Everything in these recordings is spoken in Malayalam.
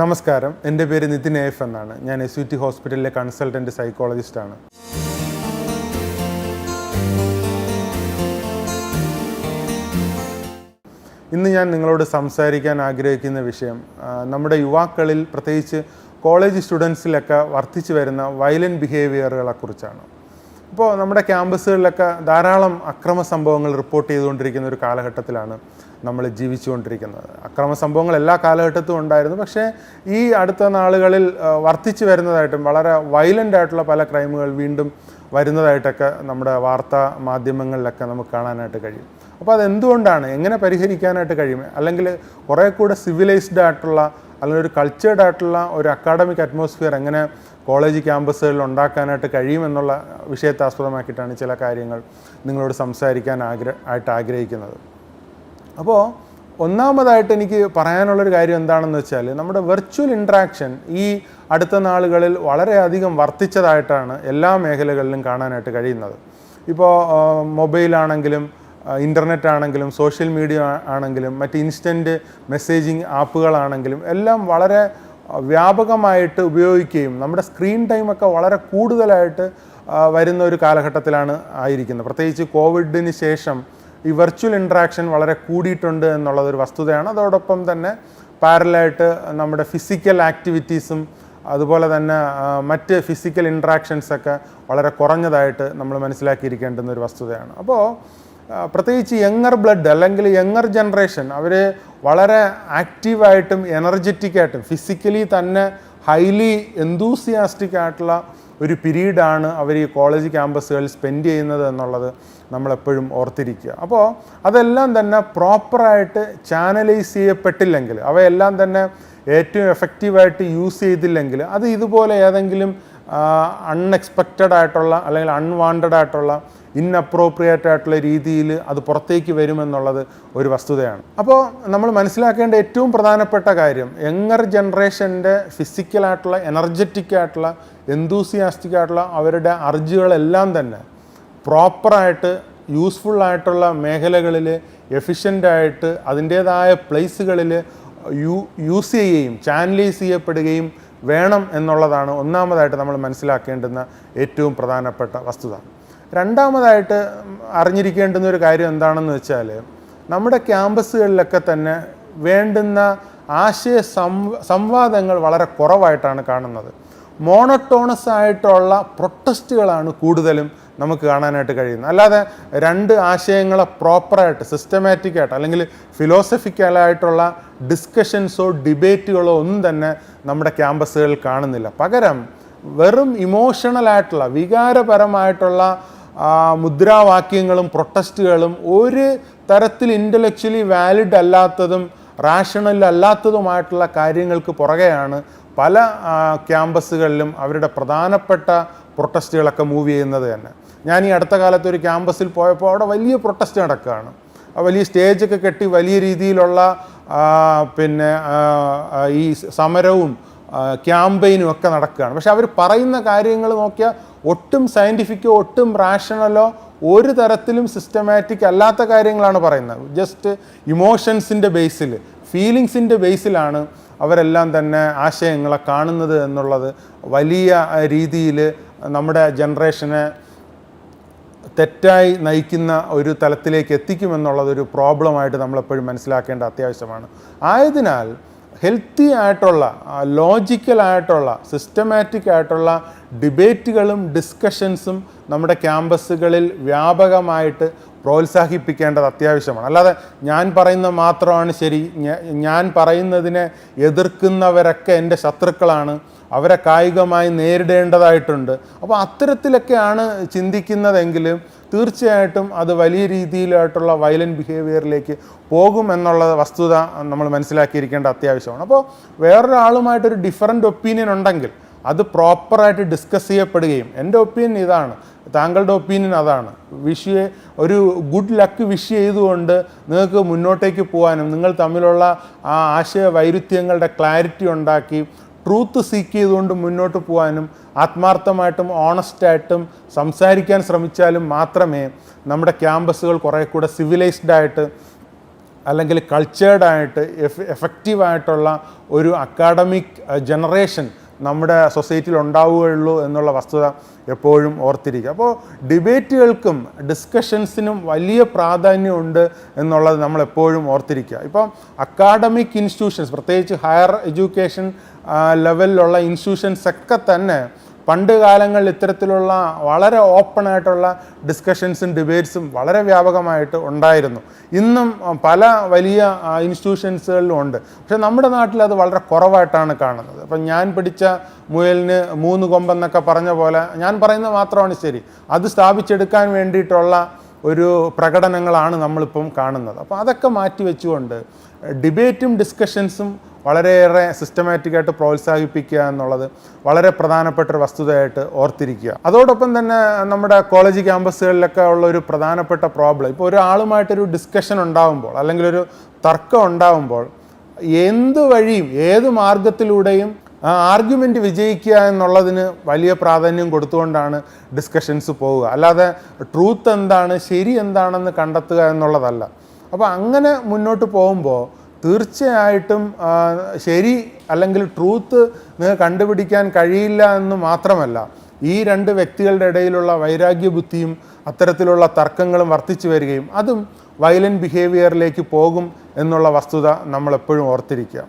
നമസ്കാരം, എൻ്റെ പേര് നിതിൻ എഫ് എന്നാണ്. ഞാൻ SUT ഹോസ്പിറ്റലിലെ കൺസൾട്ടൻറ്റ് സൈക്കോളജിസ്റ്റാണ്. ഇന്ന് ഞാൻ നിങ്ങളോട് സംസാരിക്കാൻ ആഗ്രഹിക്കുന്ന വിഷയം നമ്മുടെ യുവാക്കളിൽ, പ്രത്യേകിച്ച് കോളേജ് സ്റ്റുഡൻസിലൊക്കെ വർദ്ധിച്ചു വരുന്ന വയലൻറ്റ് ബിഹേവിയറുകളെക്കുറിച്ചാണ്. ഇപ്പോൾ നമ്മുടെ ക്യാമ്പസുകളിലൊക്കെ ധാരാളം അക്രമ സംഭവങ്ങൾ റിപ്പോർട്ട് ചെയ്തുകൊണ്ടിരിക്കുന്ന ഒരു കാലഘട്ടത്തിലാണ് നമ്മൾ ജീവിച്ചുകൊണ്ടിരിക്കുന്നത്. അക്രമ സംഭവങ്ങൾ എല്ലാ കാലഘട്ടത്തും ഉണ്ടായിരുന്നു, പക്ഷേ ഈ അടുത്ത നാളുകളിൽ വർദ്ധിച്ചു വരുന്നതായിട്ടും വളരെ വയലൻ്റ് ആയിട്ടുള്ള പല ക്രൈമുകൾ വീണ്ടും വരുന്നതായിട്ടൊക്കെ നമ്മുടെ വാർത്താ മാധ്യമങ്ങളിലൊക്കെ നമുക്ക് കാണാനായിട്ട് കഴിയും. അപ്പോൾ അതെന്തുകൊണ്ടാണ്, എങ്ങനെ പരിഹരിക്കാനായിട്ട് കഴിയും, അല്ലെങ്കിൽ കുറേ കൂടെ സിവിലൈസ്ഡ് ആയിട്ടുള്ള അല്ലെങ്കിൽ ഒരു കൾച്ചേർഡ് ആയിട്ടുള്ള ഒരു അക്കാഡമിക് അറ്റ്മോസ്ഫിയർ എങ്ങനെ കോളേജ് ക്യാമ്പസുകളിൽ ഉണ്ടാക്കാനായിട്ട് കഴിയുമെന്നുള്ള വിഷയത്തെ ആസ്പദമാക്കിയിട്ടാണ് ചില കാര്യങ്ങൾ നിങ്ങളോട് സംസാരിക്കാൻ ആഗ്രഹിക്കുന്നത്. അപ്പോൾ ഒന്നാമതായിട്ട് എനിക്ക് പറയാനുള്ളൊരു കാര്യം എന്താണെന്ന് വെച്ചാൽ, നമ്മുടെ വെർച്വൽ ഇൻട്രാക്ഷൻ ഈ അടുത്ത നാളുകളിൽ വളരെയധികം വർദ്ധിച്ചതായിട്ടാണ് എല്ലാ മേഖലകളിലും കാണാനായിട്ട് കഴിയുന്നത്. ഇപ്പോൾ മൊബൈലാണെങ്കിലും ഇൻ്റർനെറ്റ് ആണെങ്കിലും സോഷ്യൽ മീഡിയ ആണെങ്കിലും മറ്റ് ഇൻസ്റ്റൻറ്റ് മെസ്സേജിങ് ആപ്പുകളാണെങ്കിലും എല്ലാം വളരെ വ്യാപകമായിട്ട് ഉപയോഗിക്കുകയും നമ്മുടെ സ്ക്രീൻ ടൈമൊക്കെ വളരെ കൂടുതലായിട്ട് വരുന്ന ഒരു കാലഘട്ടത്തിലാണ് ആയിരിക്കുന്നത്. പ്രത്യേകിച്ച് കോവിഡിന് ശേഷം ഈ വെർച്വൽ ഇൻട്രാക്ഷൻ വളരെ കൂടിയിട്ടുണ്ട് എന്നുള്ളതൊരു വസ്തുതയാണ്. അതോടൊപ്പം തന്നെ പാരലായിട്ട് നമ്മുടെ ഫിസിക്കൽ ആക്ടിവിറ്റീസും അതുപോലെ തന്നെ മറ്റ് ഫിസിക്കൽ ഇൻട്രാക്ഷൻസൊക്കെ വളരെ കുറഞ്ഞതായിട്ട് നമ്മൾ മനസ്സിലാക്കിയിരിക്കേണ്ടുന്ന ഒരു വസ്തുതയാണ്. അപ്പോൾ പ്രത്യേകിച്ച് യങ്ങർ ബ്ലഡ് അല്ലെങ്കിൽ യങ്ങർ ജനറേഷൻ അവർ വളരെ ആക്റ്റീവായിട്ടും എനർജറ്റിക്കായിട്ടും ഫിസിക്കലി തന്നെ ഹൈലി എന്തൂസിയാസ്റ്റിക് ആയിട്ടുള്ള ഒരു പീരീഡാണ് അവർ ഈ കോളേജ് ക്യാമ്പസുകളിൽ സ്പെൻഡ് ചെയ്യുന്നത് എന്നുള്ളത് നമ്മളെപ്പോഴും ഓർത്തിരിക്കുക. അപ്പോൾ അതെല്ലാം തന്നെ പ്രോപ്പറായിട്ട് ചാനലൈസ് ചെയ്യപ്പെട്ടില്ലെങ്കിൽ, അവയെല്ലാം തന്നെ ഏറ്റവും എഫക്റ്റീവായിട്ട് യൂസ് ചെയ്തില്ലെങ്കിൽ അത് ഇതുപോലെ ഏതെങ്കിലും അൺഎക്സ്പെക്റ്റഡ് ആയിട്ടുള്ള അല്ലെങ്കിൽ അൺവാണ്ടഡ് ആയിട്ടുള്ള ഇൻഅപ്രോപ്രിയേറ്റ് ആയിട്ടുള്ള രീതിയിൽ അത് പുറത്തേക്ക് വരുമെന്നുള്ളത് ഒരു വസ്തുതയാണ്. അപ്പോൾ നമ്മൾ മനസ്സിലാക്കേണ്ട ഏറ്റവും പ്രധാനപ്പെട്ട കാര്യം, യങ്ങർ ജനറേഷൻ്റെ ഫിസിക്കലായിട്ടുള്ള എനർജറ്റിക് ആയിട്ടുള്ള എന്തൂസിയാസ്റ്റിക് ആയിട്ടുള്ള അവരുടെ അർജികളെല്ലാം തന്നെ പ്രോപ്പറായിട്ട് യൂസ്ഫുള്ളായിട്ടുള്ള മേഖലകളിൽ എഫിഷ്യൻ്റായിട്ട് അതിൻ്റേതായ പ്ലേസുകളിൽ യൂസ് ചെയ്യുകയും ചാനലൈസ് ചെയ്യപ്പെടുകയും വേണം എന്നുള്ളതാണ് ഒന്നാമതായിട്ട് നമ്മൾ മനസ്സിലാക്കേണ്ടുന്ന ഏറ്റവും പ്രധാനപ്പെട്ട വസ്തുത. രണ്ടാമതായിട്ട് അറിഞ്ഞിരിക്കേണ്ടുന്ന ഒരു കാര്യം എന്താണെന്ന് വെച്ചാൽ, നമ്മുടെ ക്യാമ്പസുകളിലൊക്കെ തന്നെ വേണ്ടുന്ന സംവാദങ്ങൾ വളരെ കുറവായിട്ടാണ് കാണുന്നത്. മോണോട്ടോണസ് ആയിട്ടുള്ള പ്രൊട്ടസ്റ്റുകളാണ് കൂടുതലും നമുക്ക് കാണാനായിട്ട് കഴിയുന്നത്. അല്ലാതെ രണ്ട് ആശയങ്ങളെ പ്രോപ്പറായിട്ട് സിസ്റ്റമാറ്റിക്കായിട്ട് അല്ലെങ്കിൽ ഫിലോസഫിക്കലായിട്ടുള്ള ഡിസ്കഷൻസോ ഡിബേറ്റുകളോ ഒന്നും തന്നെ നമ്മുടെ ക്യാമ്പസുകളിൽ കാണുന്നില്ല. പകരം വെറും ഇമോഷണലായിട്ടുള്ള വികാരപരമായിട്ടുള്ള മുദ്രാവാക്യങ്ങളും പ്രൊട്ടസ്റ്റുകളും ഒരു തരത്തിൽ ഇൻ്റലക്ച്വലി വാലിഡ് അല്ലാത്തതും റാഷണൽ അല്ലാത്തതുമായിട്ടുള്ള കാര്യങ്ങൾക്ക് പുറകെയാണ് പല ക്യാമ്പസുകളിലും അവരുടെ പ്രധാനപ്പെട്ട പ്രൊട്ടസ്റ്റുകളൊക്കെ മൂവ് ചെയ്യുന്നത് തന്നെ. ഞാൻ ഈ അടുത്ത കാലത്ത് ഒരു ക്യാമ്പസിൽ പോയപ്പോൾ അവിടെ വലിയ പ്രൊട്ടസ്റ്റ് നടക്കുകയാണ്. വലിയ സ്റ്റേജൊക്കെ കെട്ടി വലിയ രീതിയിലുള്ള ഈ സമരവും ക്യാമ്പയിനും ഒക്കെ നടക്കുകയാണ്. പക്ഷെ അവർ പറയുന്ന കാര്യങ്ങൾ നോക്കിയാൽ ഒട്ടും സയൻറ്റിഫിക്കോ ഒട്ടും റാഷണലോ ഒരു തരത്തിലും സിസ്റ്റമാറ്റിക് അല്ലാത്ത കാര്യങ്ങളാണ് പറയുന്നത്. ജസ്റ്റ് ഇമോഷൻസിൻ്റെ ബേസിൽ, ഫീലിങ്സിൻ്റെ ബേസിലാണ് അവരെല്ലാം തന്നെ ആശയങ്ങളെ കാണുന്നത് എന്നുള്ളത് വലിയ രീതിയിൽ നമ്മുടെ ജനറേഷനെ തെറ്റായി നയിക്കുന്ന ഒരു തലത്തിലേക്ക് എത്തിക്കുമെന്നുള്ളതൊരു പ്രോബ്ലമായിട്ട് നമ്മളെപ്പോഴും മനസ്സിലാക്കേണ്ട അത്യാവശ്യമാണ്. ആയതിനാൽ ഹെൽത്തി ആയിട്ടുള്ള ലോജിക്കലായിട്ടുള്ള സിസ്റ്റമാറ്റിക് ആയിട്ടുള്ള ഡിബേറ്റുകളും ഡിസ്കഷൻസും നമ്മുടെ ക്യാമ്പസുകളിൽ വ്യാപകമായിട്ട് പ്രോത്സാഹിപ്പിക്കേണ്ടത് അത്യാവശ്യമാണ്. അല്ലാതെ ഞാൻ പറയുന്ന മാത്രമാണ് ശരി, ഞാൻ പറയുന്നതിനെ എതിർക്കുന്നവരൊക്കെ എൻ്റെ ശത്രുക്കളാണ്, അവരെ കായികമായി നേരിടേണ്ടതായിട്ടുണ്ട്. അപ്പോൾ അത്തരത്തിലൊക്കെയാണ് ചിന്തിക്കുന്നതെങ്കിൽ തീർച്ചയായിട്ടും അത് വലിയ രീതിയിലായിട്ടുള്ള വയലൻറ്റ് ബിഹേവിയറിലേക്ക് പോകുമെന്നുള്ള വസ്തുത നമ്മൾ മനസ്സിലാക്കിയിരിക്കേണ്ട അത്യാവശ്യമാണ്. അപ്പോൾ വേറൊരാളുമായിട്ടൊരു ഡിഫറൻറ്റ് ഒപ്പീനിയൻ ഉണ്ടെങ്കിൽ അത് പ്രോപ്പറായിട്ട് ഡിസ്കസ് ചെയ്യപ്പെടുകയും, എൻ്റെ ഒപ്പീനിയൻ ഇതാണ്, താങ്കളുടെ ഒപ്പീനിയൻ അതാണ്, ഒരു ഗുഡ് ലക്ക് വിഷ് ചെയ്തുകൊണ്ട് നിങ്ങൾക്ക് മുന്നോട്ടേക്ക് പോകാനും നിങ്ങൾ തമ്മിലുള്ള ആ ആശയ വൈരുദ്ധ്യങ്ങളുടെ ക്ലാരിറ്റി ഉണ്ടാക്കി ട്രൂത്ത് സീക്ക് ചെയ്തുകൊണ്ട് മുന്നോട്ട് പോകാനും ആത്മാർത്ഥമായിട്ടും ഓണസ്റ്റായിട്ടും സംസാരിക്കാൻ ശ്രമിച്ചാലും മാത്രമേ നമ്മുടെ ക്യാമ്പസുകൾ കുറേ കൂടെ സിവിലൈസ്ഡ് ആയിട്ട് അല്ലെങ്കിൽ കൾച്ചേർഡായിട്ട് എഫക്റ്റീവായിട്ടുള്ള ഒരു അക്കാഡമിക് ജനറേഷൻ നമ്മുടെ സൊസൈറ്റിയിൽ ഉണ്ടാവുകയുള്ളൂ എന്നുള്ള വസ്തുത എപ്പോഴും ഓർത്തിരിക്കുക. അപ്പോൾ ഡിബേറ്റുകൾക്കും ഡിസ്കഷൻസിനും വലിയ പ്രാധാന്യമുണ്ട് എന്നുള്ളത് നമ്മളെപ്പോഴും ഓർത്തിരിക്കുക. ഇപ്പം അക്കാഡമിക് ഇൻസ്റ്റിറ്റ്യൂഷൻസ്, പ്രത്യേകിച്ച് ഹയർ എഡ്യൂക്കേഷൻ ലെവലിലുള്ള ഇൻസ്റ്റിറ്റ്യൂഷൻസ് ഒക്കെ തന്നെ പണ്ട് കാലങ്ങളിൽ ഇത്തരത്തിലുള്ള വളരെ ഓപ്പണായിട്ടുള്ള ഡിസ്കഷൻസും ഡിബേറ്റ്സും വളരെ വ്യാപകമായിട്ട് ഉണ്ടായിരുന്നു. ഇന്നും പല വലിയ ഇൻസ്റ്റിറ്റ്യൂഷൻസുകളിലും ഉണ്ട്. പക്ഷേ നമ്മുടെ നാട്ടിൽ അത് വളരെ കുറവായിട്ടാണ് കാണുന്നത്. അപ്പം ഞാൻ പിടിച്ച മുയലിന് 3 കൊമ്പെന്നൊക്കെ പറഞ്ഞ പോലെ ഞാൻ പറയുന്നത് മാത്രമാണ് ശരി. അത് സ്ഥാപിച്ചെടുക്കാൻ വേണ്ടിയിട്ടുള്ള ഒരു പ്രകടനങ്ങളാണ് നമ്മളിപ്പം കാണുന്നത്. അപ്പോൾ അതൊക്കെ മാറ്റി വെച്ചുകൊണ്ട് ഡിബേറ്റും ഡിസ്കഷൻസും വളരെയേറെ സിസ്റ്റമാറ്റിക്കായിട്ട് പ്രോത്സാഹിപ്പിക്കുക എന്നുള്ളത് വളരെ പ്രധാനപ്പെട്ട ഒരു വസ്തുതയായിട്ട് ഓർത്തിരിക്കുക. അതോടൊപ്പം തന്നെ നമ്മുടെ കോളേജ് ക്യാമ്പസുകളിലൊക്കെ ഉള്ള ഒരു പ്രധാനപ്പെട്ട പ്രോബ്ലം, ഇപ്പോൾ ഒരാളുമായിട്ടൊരു ഡിസ്കഷൻ ഉണ്ടാകുമ്പോൾ അല്ലെങ്കിൽ ഒരു തർക്കം ഉണ്ടാകുമ്പോൾ എന്ത് വഴിയും ഏത് മാർഗത്തിലൂടെയും ആർഗ്യുമെൻ്റ് വിജയിക്കുക എന്നുള്ളതിന് വലിയ പ്രാധാന്യം കൊടുത്തുകൊണ്ടാണ് ഡിസ്കഷൻസ് പോവുക. അല്ലാതെ ട്രൂത്ത് എന്താണ്, ശരി എന്താണെന്ന് കണ്ടെത്തുക എന്നുള്ളതല്ല. അപ്പോൾ അങ്ങനെ മുന്നോട്ട് പോകുമ്പോൾ തീർച്ചയായിട്ടും ശരി അല്ലെങ്കിൽ ട്രൂത്ത് നിങ്ങൾക്ക് കണ്ടുപിടിക്കാൻ കഴിയില്ല എന്ന് മാത്രമല്ല, ഈ 2 വ്യക്തികളുടെ ഇടയിലുള്ള വൈരാഗ്യ ബുദ്ധിയും അത്തരത്തിലുള്ള തർക്കങ്ങളും വർദ്ധിച്ചു വരികയും അതും വയലൻ്റ് ബിഹേവിയറിലേക്ക് പോകും എന്നുള്ള വസ്തുത നമ്മളെപ്പോഴും ഓർത്തിരിക്കുക.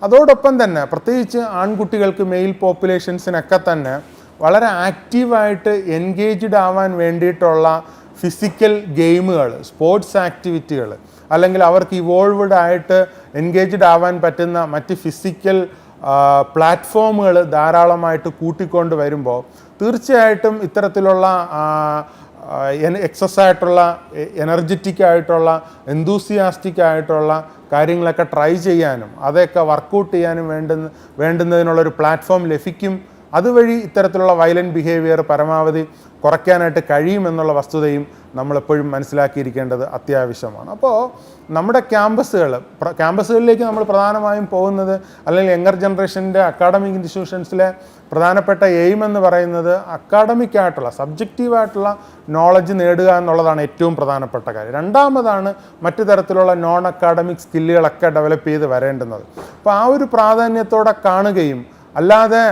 അതോടൊപ്പം തന്നെ പ്രത്യേകിച്ച് ആൺകുട്ടികൾക്ക്, മെയിൽ പോപ്പുലേഷൻസിനൊക്കെ തന്നെ വളരെ ആക്റ്റീവായിട്ട് എൻഗേജ്ഡ് ആവാൻ വേണ്ടിയിട്ടുള്ള ഫിസിക്കൽ ഗെയിമുകൾ, സ്പോർട്സ് ആക്ടിവിറ്റികൾ, അല്ലെങ്കിൽ അവർക്ക് ഇവോൾവ്ഡ് ആയിട്ട് എൻഗേജ്ഡ് ആവാൻ പറ്റുന്ന മറ്റ് ഫിസിക്കൽ പ്ലാറ്റ്ഫോമുകൾ ധാരാളമായിട്ട് കൂട്ടിക്കൊണ്ട് വരുമ്പോൾ തീർച്ചയായിട്ടും ഇത്തരത്തിലുള്ള എക്സസ് ആയിട്ടുള്ള, എനർജറ്റിക് ആയിട്ടുള്ള, എന്തൂസിയാസ്റ്റിക് ആയിട്ടുള്ള കാര്യങ്ങളൊക്കെ ട്രൈ ചെയ്യാനും അതൊക്കെ വർക്കൗട്ട് ചെയ്യാനും വേണ്ടുന്നതിനുള്ളൊരു പ്ലാറ്റ്ഫോം ലഭിക്കും. അതുവഴി ഇത്തരത്തിലുള്ള വയലൻ്റ് ബിഹേവിയർ പരമാവധി കുറയ്ക്കാനായിട്ട് കഴിയുമെന്നുള്ള വസ്തുതയും നമ്മളെപ്പോഴും മനസ്സിലാക്കിയിരിക്കേണ്ടത് അത്യാവശ്യമാണ്. അപ്പോൾ നമ്മുടെ ക്യാമ്പസുകളിലേക്ക് നമ്മൾ പ്രധാനമായും പോകുന്നത്, അല്ലെങ്കിൽ യങ്ങർ ജനറേഷൻ്റെ അക്കാഡമിക് ഇൻസ്റ്റിറ്റ്യൂഷൻസിലെ പ്രധാനപ്പെട്ട എയിം എന്ന് പറയുന്നത് അക്കാഡമിക് ആയിട്ടുള്ള, സബ്ജക്റ്റീവായിട്ടുള്ള നോളജ് നേടുക എന്നുള്ളതാണ് ഏറ്റവും പ്രധാനപ്പെട്ട കാര്യം. രണ്ടാമതാണ് മറ്റു തരത്തിലുള്ള നോൺ അക്കാഡമിക് സ്കില്ലുകളൊക്കെ ഡെവലപ്പ് ചെയ്ത് വരേണ്ടുന്നത്. അപ്പോൾ ആ ഒരു പ്രാധാന്യത്തോടെ കാണുകയും അല്ലാതെ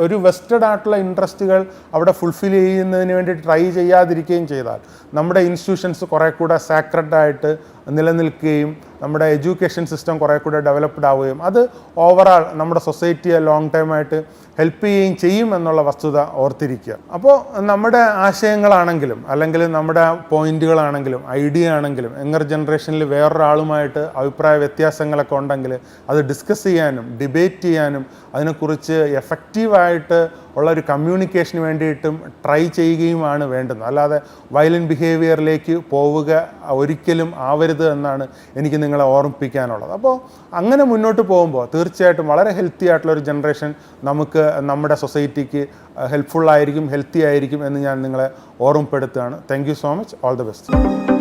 ഒരു വെസ്റ്റഡ് ആയിട്ടുള്ള ഇൻട്രസ്റ്റുകൾ അവിടെ ഫുൾഫിൽ ചെയ്യുന്നതിന് വേണ്ടി ട്രൈ ചെയ്യാതിരിക്കുകയും ചെയ്താൽ നമ്മുടെ ഇൻസ്റ്റിറ്റ്യൂഷൻസ് കുറേ കൂടെ സാക്രഡായിട്ട് നിലനിൽക്കുകയും നമ്മുടെ എഡ്യൂക്കേഷൻ സിസ്റ്റം കുറേ കൂടെ ഡെവലപ്ഡ് ആവുകയും അത് ഓവറാൾ നമ്മുടെ സൊസൈറ്റിയെ ലോങ് ടൈമായിട്ട് ഹെൽപ്പ് ചെയ്യുകയും ചെയ്യും എന്നുള്ള വസ്തുത ഓർത്തിരിക്കുക. അപ്പോൾ നമ്മുടെ ആശയങ്ങളാണെങ്കിലും അല്ലെങ്കിൽ നമ്മുടെ പോയിന്റുകളാണെങ്കിലും ഐഡിയ ആണെങ്കിലും യങ്ങർ ജനറേഷനിൽ വേറൊരാളുമായിട്ട് അഭിപ്രായ വ്യത്യാസങ്ങളൊക്കെ ഉണ്ടെങ്കിൽ അത് ഡിസ്കസ് ചെയ്യാനും ഡിബേറ്റ് ചെയ്യാനും അതിനെക്കുറിച്ച് എഫക്റ്റീവായിട്ട് ഉള്ള ഒരു കമ്മ്യൂണിക്കേഷന് വേണ്ടിയിട്ടും ട്രൈ ചെയ്യുകയുമാണ് വേണ്ടുന്നത്. അല്ലാതെ വയലൻ്റ് ബിഹേവിയറിലേക്ക് പോവുക ഒരിക്കലും ആവരുത് എന്നാണ് എനിക്ക് നിങ്ങളെ ഓർമ്മിപ്പിക്കാനുള്ളത്. അപ്പോൾ അങ്ങനെ മുന്നോട്ട് പോകുമ്പോൾ തീർച്ചയായിട്ടും വളരെ ഹെൽത്തി ആയിട്ടുള്ളൊരു ജനറേഷൻ നമുക്ക് നമ്മുടെ സൊസൈറ്റിക്ക് ഹെൽപ്ഫുള്ളായിരിക്കും, ഹെൽത്തി ആയിരിക്കും എന്ന് ഞാൻ നിങ്ങളെ ഓർമ്മപ്പെടുത്തുകയാണ്. Thank you so much. All the best.